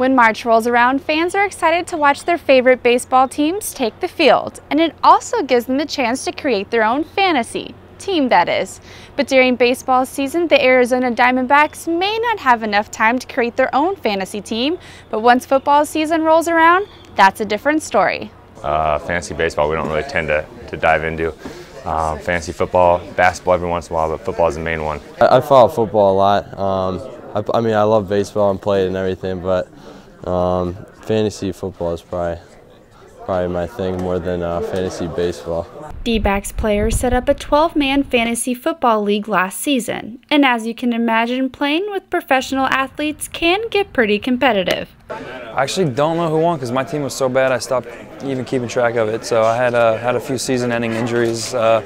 When March rolls around, fans are excited to watch their favorite baseball teams take the field, and it also gives them the chance to create their own fantasy team, that is. But during baseball season, the Arizona Diamondbacks may not have enough time to create their own fantasy team, but once football season rolls around, that's a different story. Fantasy baseball we don't really tend to dive into. Fantasy football, basketball every once in a while, but football is the main one. I follow football a lot. I mean, I love baseball and play it and everything, but fantasy football is probably my thing more than fantasy baseball. D-backs players set up a 12-man fantasy football league last season, and as you can imagine, playing with professional athletes can get pretty competitive. I actually don't know who won because my team was so bad I stopped even keeping track of it. So I had a few season-ending injuries on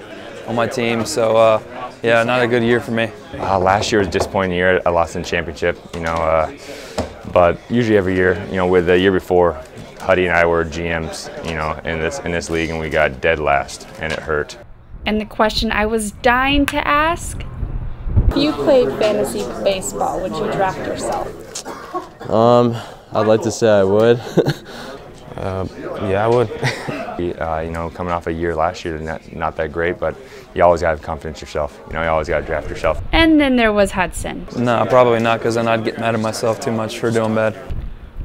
my team, so yeah, not a good year for me. Last year was a disappointing year. I lost in the championship, but usually every year, with the year before, Huddy and I were GMs, in this league, and we got dead last, and it hurt. And the question I was dying to ask: if you played fantasy baseball, would you draft yourself? I'd like to say I would. Yeah, I would. Coming off a year last year, not that great, but you always got to have confidence in yourself. You always got to draft yourself. And then there was Hudson. No, probably not, because then I'd get mad at myself too much for doing bad.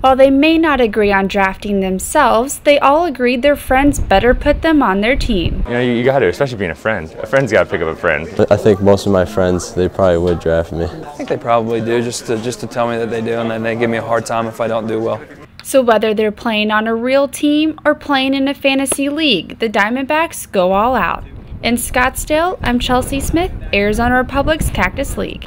While they may not agree on drafting themselves, they all agreed their friends better put them on their team. You got to, especially being a friend. A friend's got to pick up a friend. I think most of my friends, they probably would draft me. I think they probably do, just to tell me that they do, and then they give me a hard time if I don't do well. So whether they're playing on a real team or playing in a fantasy league, the Diamondbacks go all out. In Scottsdale, I'm Chelsea Smith, Arizona Republic's Cactus League.